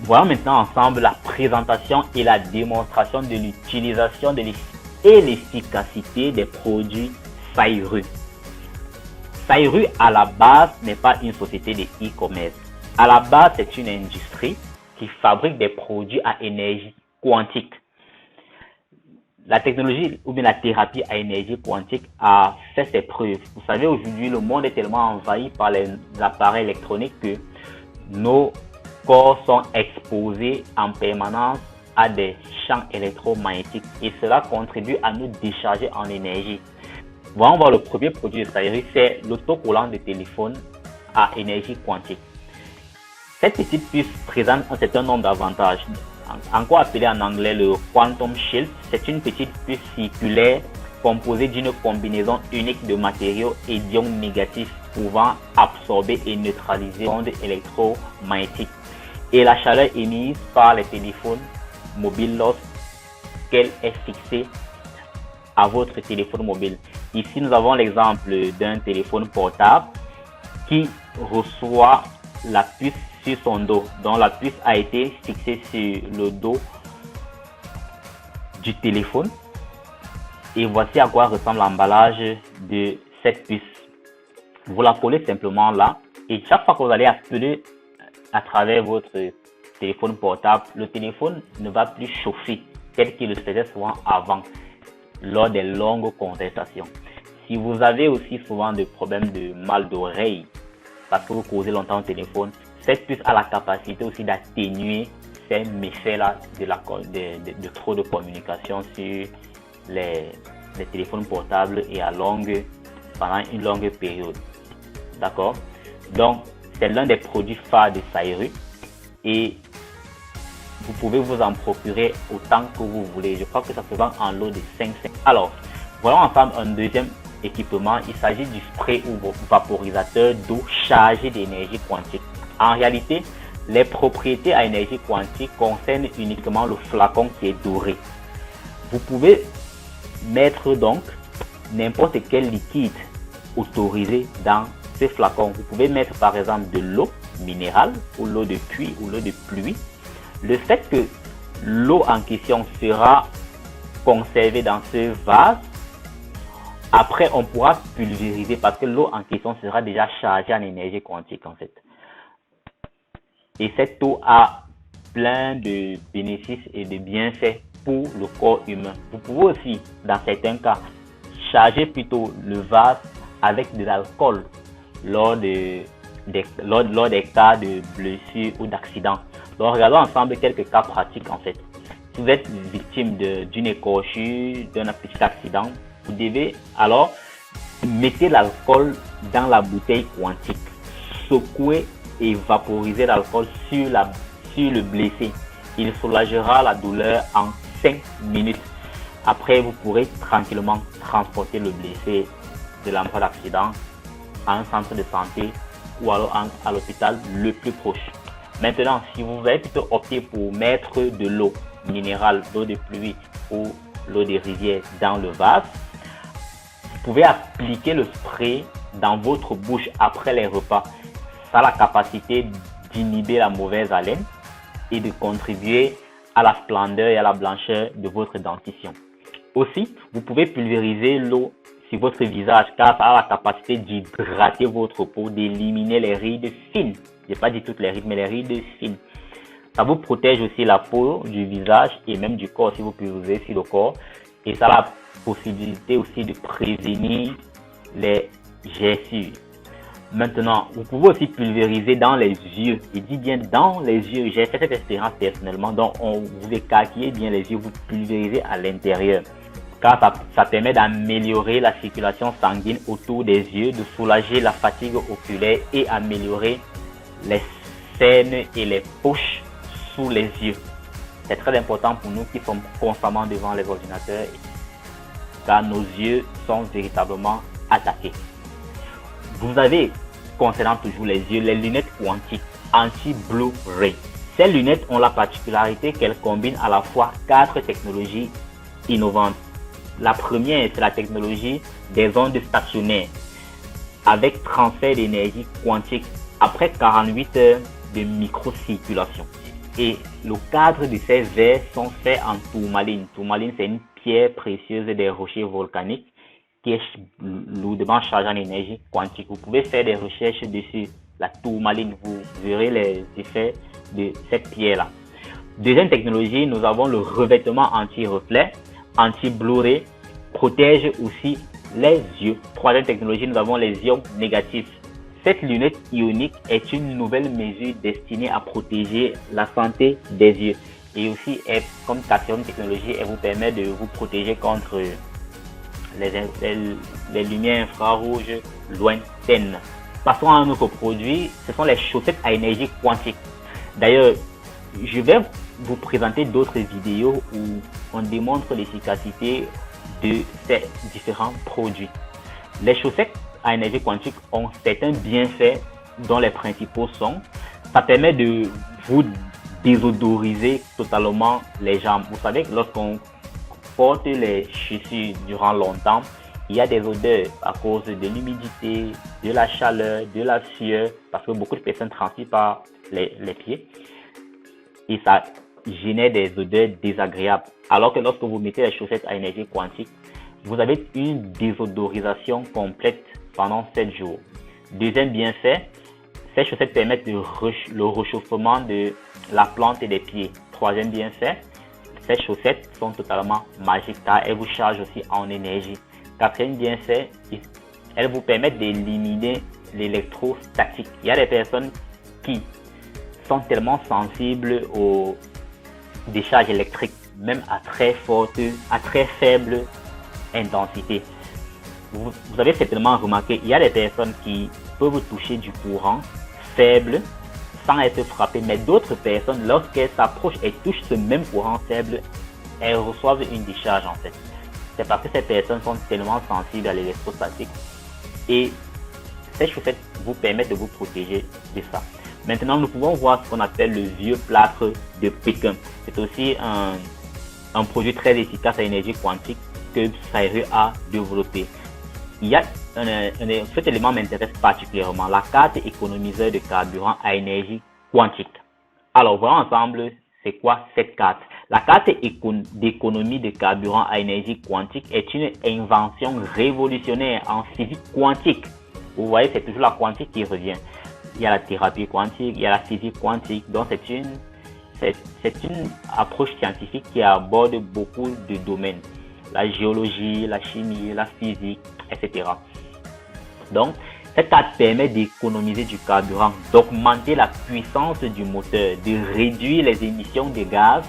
Voyons maintenant ensemble la présentation et la démonstration de l'utilisation et l'efficacité des produits Sairu. Sairu, à la base, n'est pas une société de e-commerce. À la base, c'est une industrie qui fabrique des produits à énergie quantique. La technologie ou bien la thérapie à énergie quantique a fait ses preuves. Vous savez, aujourd'hui, le monde est tellement envahi par les appareils électroniques que nos corps sont exposés en permanence à des champs électromagnétiques et cela contribue à nous décharger en énergie. Voyons voir le premier produit de Sairu, c'est l'autocollant de téléphone à énergie quantique. Cette petite puce présente un certain nombre d'avantages. Encore appelé en anglais le Quantum Shield, c'est une petite puce circulaire composée d'une combinaison unique de matériaux et d'ions négatifs pouvant absorber et neutraliser les ondes électromagnétiques et la chaleur émise par les téléphones mobiles lorsqu'elle est fixée à votre téléphone mobile. Ici, nous avons l'exemple d'un téléphone portable qui reçoit la puce sur son dos. Donc, la puce a été fixée sur le dos du téléphone. Et voici à quoi ressemble l'emballage de cette puce. Vous la collez simplement là. Et chaque fois que vous allez appeler à travers votre téléphone portable, le téléphone ne va plus chauffer tel qu'il le faisait souvent avant lors des longues conversations. Si vous avez aussi souvent des problèmes de mal d'oreille parce que vous causez longtemps au téléphone, cette puce a la capacité aussi d'atténuer ces méfaits-là de trop de communication sur les téléphones portables et pendant une longue période. D'accord? Donc, c'est l'un des produits phares de Sairu et vous pouvez vous en procurer autant que vous voulez. Je crois que ça se vend en lot de 5. Alors, voyons ensemble un deuxième équipement. Il s'agit du spray ou vaporisateur d'eau chargé d'énergie quantique. En réalité, les propriétés à énergie quantique concernent uniquement le flacon qui est doré. Vous pouvez mettre donc n'importe quel liquide autorisé dans ce flacon. Vous pouvez mettre par exemple de l'eau minérale ou l'eau de puits ou l'eau de pluie. Le fait que l'eau en question sera conservée dans ce vase, après on pourra pulvériser parce que l'eau en question sera déjà chargée en énergie quantique en fait. Et cette eau a plein de bénéfices et de bienfaits pour le corps humain. Vous pouvez aussi, dans certains cas, charger plutôt le vase avec de l'alcool lors des cas de blessures ou d'accidents. Donc, regardons ensemble quelques cas pratiques en fait. Si vous êtes victime d'une écorchure, d'un petit accident, vous devez alors mettre l'alcool dans la bouteille quantique, secouer et vaporiser l'alcool sur le blessé. Il soulagera la douleur en 5 minutes. Après, vous pourrez tranquillement transporter le blessé de l'endroit d'accident à un centre de santé ou alors à l'hôpital le plus proche. Maintenant, si vous avez plutôt opté pour mettre de l'eau minérale, l'eau de pluie ou l'eau de rivière dans le vase, vous pouvez appliquer le spray dans votre bouche après les repas. Ça a la capacité d'inhiber la mauvaise haleine et de contribuer à la splendeur et à la blancheur de votre dentition. Aussi, vous pouvez pulvériser l'eau sur votre visage car ça a la capacité d'hydrater votre peau, d'éliminer les rides fines. Je n'ai pas dit toutes les rides, mais les rides fines. Ça vous protège aussi la peau du visage et même du corps si vous pulvérisez sur le corps. Et ça a la possibilité aussi de prévenir les gerçures. Maintenant, vous pouvez aussi pulvériser dans les yeux. Je dis bien dans les yeux. J'ai fait cette expérience personnellement. Donc, vous écarquillez bien les yeux, vous pulvérisez à l'intérieur. Car ça permet d'améliorer la circulation sanguine autour des yeux, de soulager la fatigue oculaire et améliorer les cernes et les poches sous les yeux. C'est très important pour nous qui sommes constamment devant les ordinateurs car nos yeux sont véritablement attaqués. Vous avez, concernant toujours les yeux, les lunettes quantiques anti-blue ray. Ces lunettes ont la particularité qu'elles combinent à la fois 4 technologies innovantes. La première, c'est la technologie des ondes stationnaires avec transfert d'énergie quantique après 48 heures de microcirculation. Et le cadre de ces verres sont faits en tourmaline. Tourmaline, c'est une pierre précieuse des rochers volcaniques qui est lourdement chargée en énergie quantique. Vous pouvez faire des recherches dessus. La tourmaline, vous verrez les effets de cette pierre-là. Deuxième technologie, nous avons le revêtement anti-reflet, anti-Blu-ray, protège aussi les yeux. Troisième technologie, nous avons les ions négatifs. Cette lunette ionique est une nouvelle mesure destinée à protéger la santé des yeux. Et aussi, comme quatrième technologie, elle vous permet de vous protéger contre les lumières infrarouges lointaines. Passons à un autre produit, ce sont les chaussettes à énergie quantique. D'ailleurs, je vais vous présenter d'autres vidéos où on démontre l'efficacité de ces différents produits. Les chaussettes à énergie quantique ont certains bienfaits dont les principaux sont: ça permet de vous désodoriser totalement les jambes. Vous savez que lorsqu'on porte les chaussures durant longtemps, il y a des odeurs à cause de l'humidité, de la chaleur, de la sueur, parce que beaucoup de personnes transitent par les pieds et ça génère des odeurs désagréables. Alors que lorsque vous mettez les chaussettes à énergie quantique, vous avez une désodorisation complète pendant 7 jours. Deuxième bienfait, ces chaussettes permettent le réchauffement de la plante des pieds. Troisième bienfait, ces chaussettes sont totalement magiques car elles vous chargent aussi en énergie. Quatrième bienfait, elles vous permettent d'éliminer l'électrostatique. Il y a des personnes qui sont tellement sensibles aux décharges électriques, même à très faible intensité. Vous avez certainement remarqué, il y a des personnes qui peuvent toucher du courant faible sans être frappées, mais d'autres personnes, lorsqu'elles s'approchent et touchent ce même courant faible, elles reçoivent une décharge en fait. C'est parce que ces personnes sont tellement sensibles à l'électrostatique et ces chaussettes vous permettent de vous protéger de ça. Maintenant, nous pouvons voir ce qu'on appelle le vieux plâtre de Pékin. C'est aussi un produit très efficace à énergie quantique que Saireux a développé. Cet élément m'intéresse particulièrement, la carte économiseur de carburant à énergie quantique. Alors, voyons ensemble c'est quoi cette carte. La carte d'économie de carburant à énergie quantique est une invention révolutionnaire en physique quantique. Vous voyez, c'est toujours la quantique qui revient. Il y a la thérapie quantique, il y a la physique quantique. Donc, c'est une approche scientifique qui aborde beaucoup de domaines. La géologie, la chimie, la physique, etc. Donc, cette carte permet d'économiser du carburant, d'augmenter la puissance du moteur, de réduire les émissions de gaz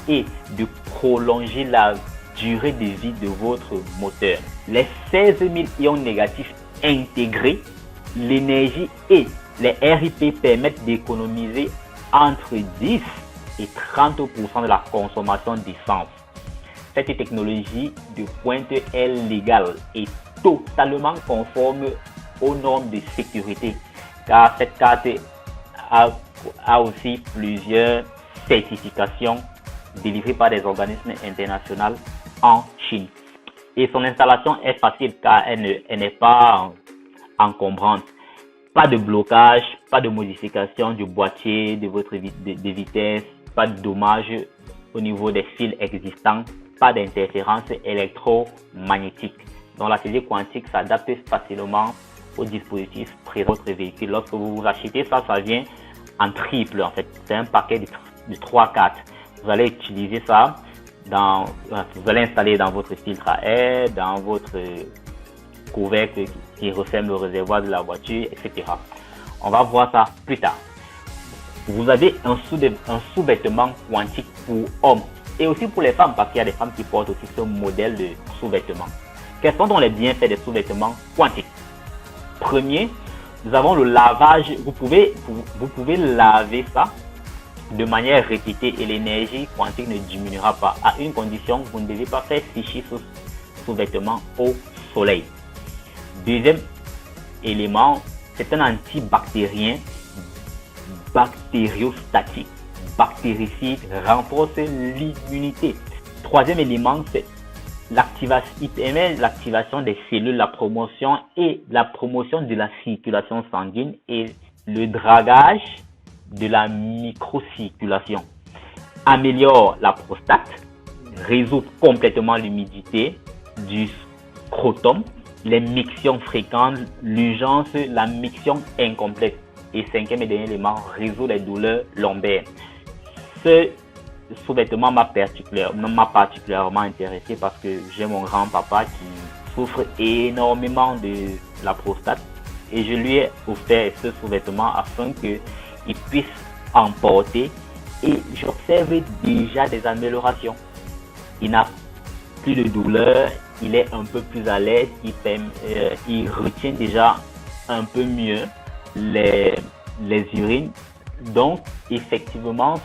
et de prolonger la durée de vie de votre moteur. Les 16 000 ions négatifs intégrés, l'énergie et les RIP permettent d'économiser entre 10 et 30% de la consommation d'essence. Cette technologie de pointe est légale et totalement conforme aux normes de sécurité, car cette carte a aussi plusieurs certifications délivrées par des organismes internationaux en Chine. Et son installation est facile car elle n'est pas encombrante. Pas de blocage, pas de modification du boîtier, de votre vitesse, pas de dommages au niveau des fils existants, pas d'interférence électromagnétique. Donc la physique quantique s'adapte facilement au dispositif présent dans votre véhicule. Lorsque vous achetez ça, ça vient en triple en fait. C'est un paquet de 3 cartes. Vous allez utiliser ça, vous allez installer dans votre filtre à air, dans votre couvercle qui referme le réservoir de la voiture, etc. On va voir ça plus tard. Vous avez un sous-vêtement quantique pour hommes et aussi pour les femmes, parce qu'il y a des femmes qui portent aussi ce modèle de sous-vêtement. Quels sont donc les bienfaits des sous-vêtements quantiques? Premier, nous avons le lavage. Vous pouvez laver ça de manière répétée et l'énergie quantique ne diminuera pas. À une condition, vous ne devez pas faire sécher ce sous-vêtement au soleil. Deuxième élément, c'est un antibactérien bactériostatique, bactéricide, renforce l'immunité. Troisième élément, c'est il permet l'activation des cellules, la promotion de la circulation sanguine et le dragage de la microcirculation. améliore la prostate, résout complètement l'humidité du scrotum, les mictions fréquentes, l'urgence, la miction incomplète. Et cinquième et dernier élément, résout les douleurs lombaires. Ce sous-vêtement m'a particulièrement intéressé parce que j'ai mon grand-papa qui souffre énormément de la prostate et je lui ai offert ce sous-vêtement afin qu'il puisse en porter et j'observe déjà des améliorations. Il n'a plus de douleur, il est un peu plus à l'aise, il retient déjà un peu mieux les urines. Donc, effectivement,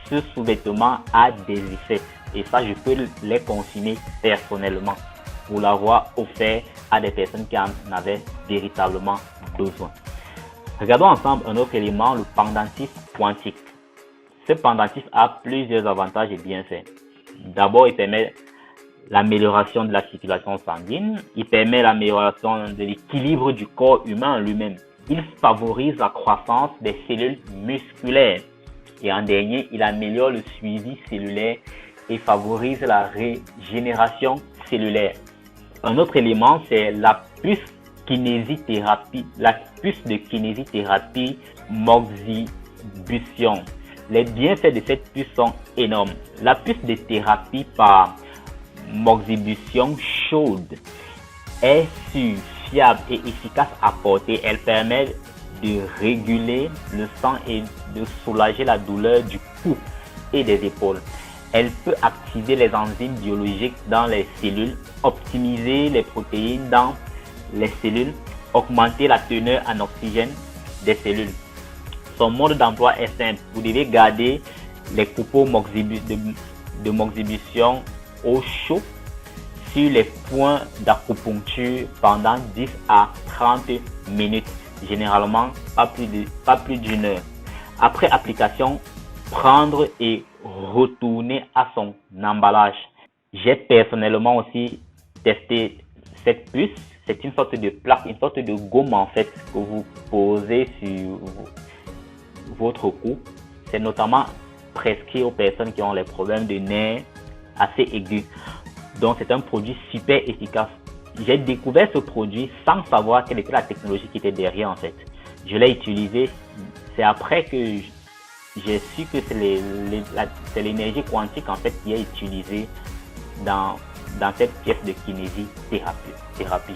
ce sous-vêtement a des effets. Et ça, je peux les consommer personnellement pour l'avoir offert à des personnes qui en avaient véritablement besoin. Regardons ensemble un autre élément, le pendentif quantique. Ce pendentif a plusieurs avantages et bienfaits. D'abord, il permet l'amélioration de la circulation sanguine. Il permet l'amélioration de l'équilibre du corps humain en lui-même. Il favorise la croissance des cellules musculaires. Et en dernier, il améliore le suivi cellulaire et favorise la régénération cellulaire. Un autre élément, c'est la puce kinésithérapie, la puce de kinésithérapie Moxibustion. Les bienfaits de cette puce sont énormes. La puce de thérapie par Moxibustion chaude est sûre, fiable et efficace à porter. Elle permet de réguler le sang et de soulager la douleur du cou et des épaules. Elle peut activer les enzymes biologiques dans les cellules, optimiser les protéines dans les cellules, augmenter la teneur en oxygène des cellules. Son mode d'emploi est simple. Vous devez garder les copeaux de Moxibustion au chaud sur les points d'acupuncture pendant 10 à 30 minutes, généralement pas plus d'une heure. Après application, prendre et retourner à son emballage. J'ai personnellement aussi testé cette puce. C'est une sorte de plaque, une sorte de gomme en fait que vous posez sur votre cou. C'est notamment prescrit aux personnes qui ont les problèmes de nerfs assez aigus. Donc c'est un produit super efficace. J'ai découvert ce produit sans savoir quelle était la technologie qui était derrière en fait. Je l'ai utilisé. C'est après que j'ai su que c'est l'énergie quantique en fait qui est utilisée dans cette pièce de kinésithérapie.